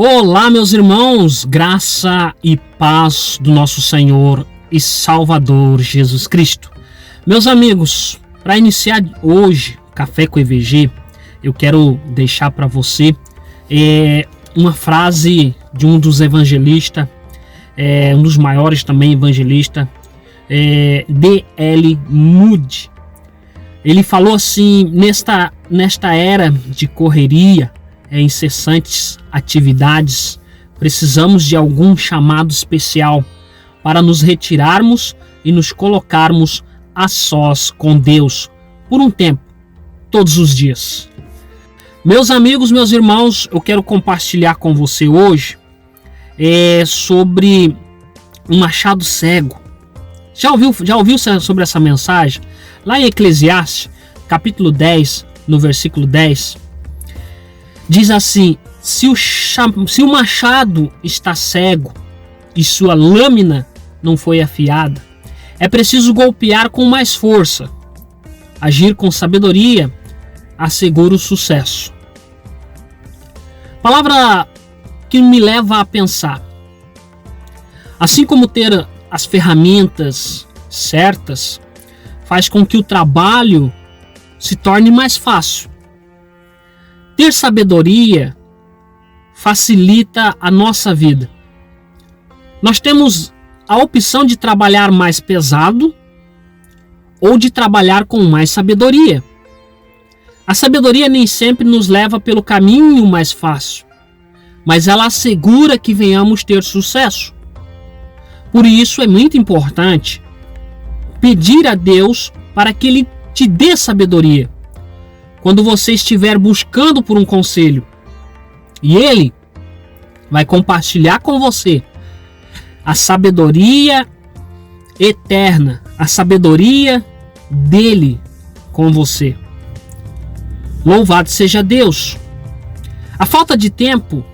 Olá, meus irmãos, graça e paz do nosso Senhor e Salvador Jesus Cristo. Meus amigos, para iniciar hoje Café com EVG, eu quero deixar para você uma frase de um dos evangelistas, um dos maiores também evangelistas, D.L. Moody. Ele falou assim: nesta era de correria, incessantes atividades, precisamos de algum chamado especial para nos retirarmos e nos colocarmos a sós com Deus por um tempo, todos os dias. Meus amigos, meus irmãos, eu quero compartilhar com você hoje sobre um machado cego. Já ouviu sobre essa mensagem? Lá em Eclesiastes, capítulo 10, no versículo 10, diz assim: se o machado está cego e sua lâmina não foi afiada, é preciso golpear com mais força. Agir com sabedoria assegura o sucesso. Palavra que me leva a pensar. Assim como ter as ferramentas certas faz com que o trabalho se torne mais fácil, ter sabedoria facilita a nossa vida. Nós temos a opção de trabalhar mais pesado ou de trabalhar com mais sabedoria. A sabedoria nem sempre nos leva pelo caminho mais fácil, mas ela assegura que venhamos ter sucesso. Por isso é muito importante pedir a Deus para que Ele te dê sabedoria quando você estiver buscando por um conselho. E Ele vai compartilhar com você a sabedoria eterna, a sabedoria dele com você. Louvado seja Deus! A falta de tempo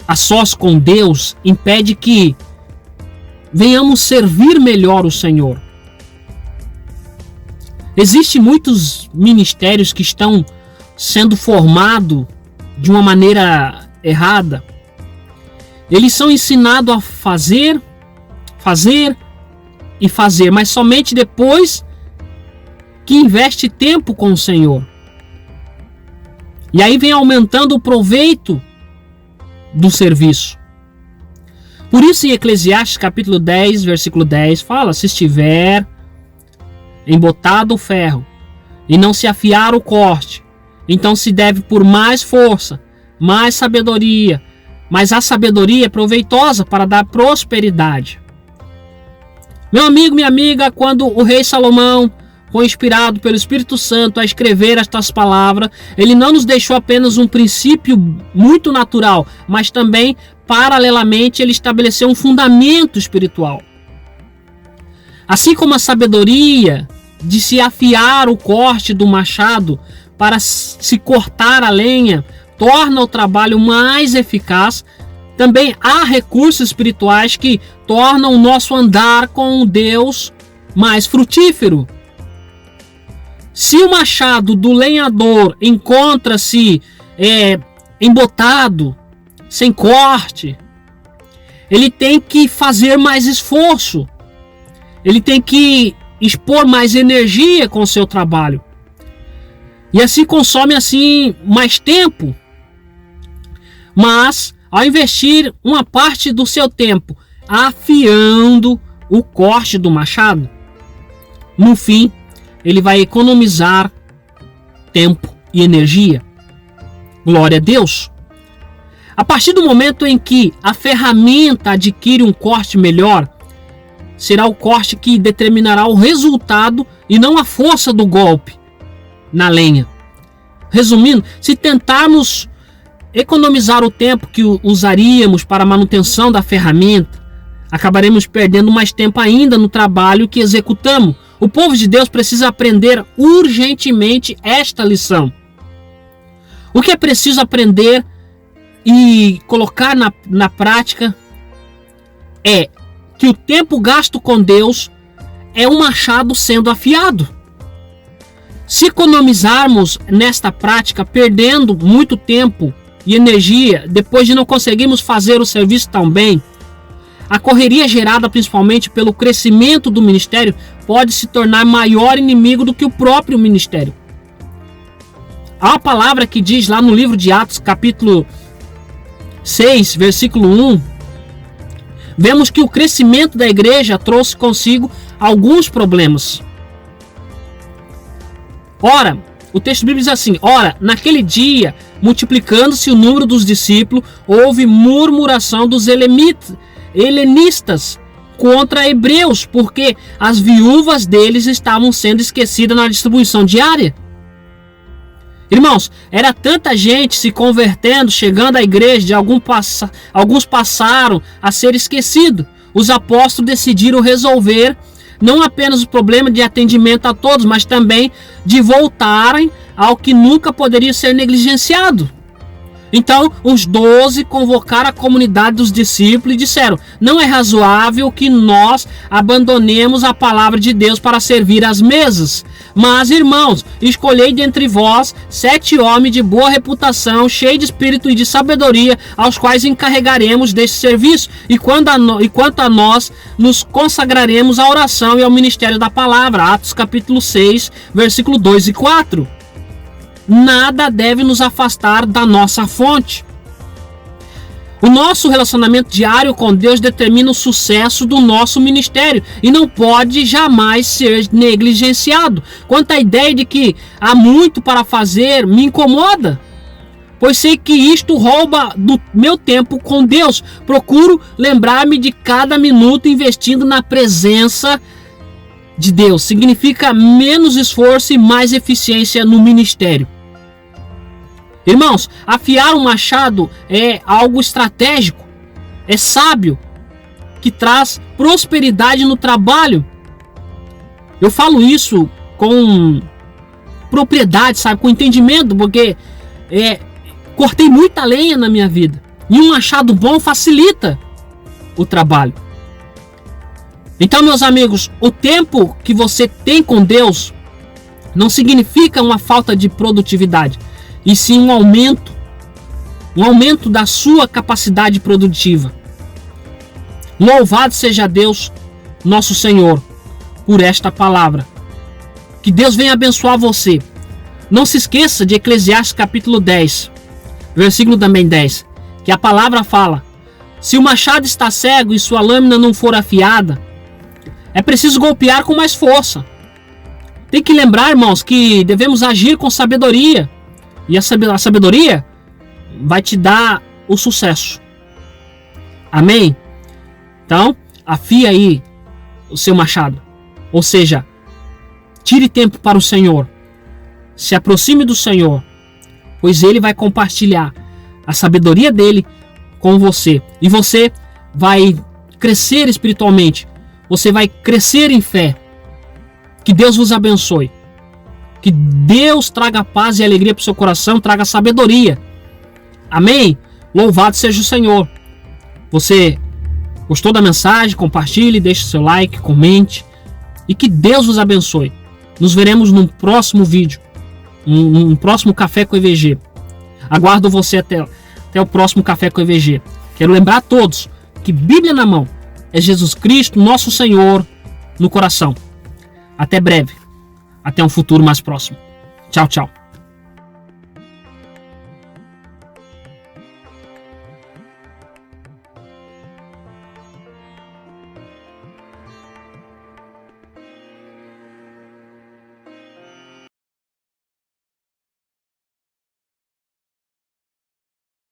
a sós com Deus impede que venhamos servir melhor o Senhor. Existem muitos ministérios que estão sendo formados de uma maneira errada. Eles são ensinados a fazer, mas somente depois que investe tempo com o Senhor. E aí vem aumentando o proveito do serviço. Por isso em Eclesiastes capítulo 10, versículo 10, fala: se estiver embotado o ferro e não se afiar o corte, então se deve por mais força, mais sabedoria, mas a sabedoria é proveitosa para dar prosperidade. Meu amigo, minha amiga, quando o rei Salomão foi inspirado pelo Espírito Santo a escrever estas palavras, ele não nos deixou apenas um princípio muito natural, mas também, paralelamente, ele estabeleceu um fundamento espiritual. Assim como a sabedoria de se afiar o corte do machado para se cortar a lenha torna o trabalho mais eficaz, também há recursos espirituais que tornam o nosso andar com Deus mais frutífero. Se o machado do lenhador encontra-se embotado, sem corte, ele tem que fazer mais esforço, ele tem que expor mais energia com o seu trabalho, e assim consome mais tempo. Mas ao investir uma parte do seu tempo afiando o corte do machado, no fim ele vai economizar tempo e energia. Glória a Deus! A partir do momento em que a ferramenta adquire um corte melhor, será o corte que determinará o resultado e não a força do golpe na lenha. Resumindo, se tentarmos economizar o tempo que usaríamos para a manutenção da ferramenta, acabaremos perdendo mais tempo ainda no trabalho que executamos. O povo de Deus precisa aprender urgentemente esta lição. O que é preciso aprender e colocar na prática é que o tempo gasto com Deus é um machado sendo afiado. Se economizarmos nesta prática, perdendo muito tempo e energia depois de não conseguirmos fazer o serviço tão bem, a correria gerada principalmente pelo crescimento do ministério pode se tornar maior inimigo do que o próprio ministério. Há uma palavra que diz lá no livro de Atos, capítulo 6, versículo 1, vemos que o crescimento da igreja trouxe consigo alguns problemas. Ora, o texto bíblico diz assim: ora, naquele dia, multiplicando-se o número dos discípulos, houve murmuração dos helenistas contra hebreus, porque as viúvas deles estavam sendo esquecidas na distribuição diária. Irmãos, era tanta gente se convertendo, chegando à igreja, de alguns passaram a ser esquecidos. Os apóstolos decidiram resolver não apenas o problema de atendimento a todos, mas também de voltarem ao que nunca poderia ser negligenciado. Então, os 12 convocaram a comunidade dos discípulos e disseram: não é razoável que nós abandonemos a palavra de Deus para servir às mesas. Mas, irmãos, escolhei dentre vós 7 homens de boa reputação, cheios de espírito e de sabedoria, aos quais encarregaremos deste serviço. E quanto a nós, nos consagraremos à oração e ao ministério da palavra. Atos capítulo 6, versículo 2 e 4. Nada deve nos afastar da nossa fonte. O nosso relacionamento diário com Deus determina o sucesso do nosso ministério e não pode jamais ser negligenciado. Quanto à ideia de que há muito para fazer, me incomoda, pois sei que isto rouba do meu tempo com Deus. Procuro lembrar-me de cada minuto investindo na presença de Deus. Significa menos esforço e mais eficiência no ministério. Irmãos, afiar um machado é algo estratégico, é sábio, que traz prosperidade no trabalho. Eu falo isso com propriedade, sabe, com entendimento, porque cortei muita lenha na minha vida. E um machado bom facilita o trabalho. Então, meus amigos, o tempo que você tem com Deus não significa uma falta de produtividade, e sim um aumento da sua capacidade produtiva. Louvado seja Deus, nosso Senhor, por esta palavra. Que Deus venha abençoar você. Não se esqueça de Eclesiastes capítulo 10, versículo também 10, que a palavra fala: se o machado está cego e sua lâmina não for afiada, é preciso golpear com mais força. Tem que lembrar, irmãos, que devemos agir com sabedoria. E a sabedoria vai te dar o sucesso. Amém? Então, afia aí o seu machado. Ou seja, tire tempo para o Senhor. Se aproxime do Senhor, pois Ele vai compartilhar a sabedoria dEle com você. E você vai crescer espiritualmente. Você vai crescer em fé. Que Deus vos abençoe. Que Deus traga paz e alegria para o seu coração, traga sabedoria. Amém? Louvado seja o Senhor. Você gostou da mensagem? Compartilhe, deixe seu like, comente. E que Deus vos abençoe. Nos veremos num próximo vídeo. Num próximo Café com EVG. Aguardo você até o próximo Café com EVG. Quero lembrar a todos que Bíblia na mão é Jesus Cristo, nosso Senhor, no coração. Até breve. Até um futuro mais próximo. Tchau, tchau.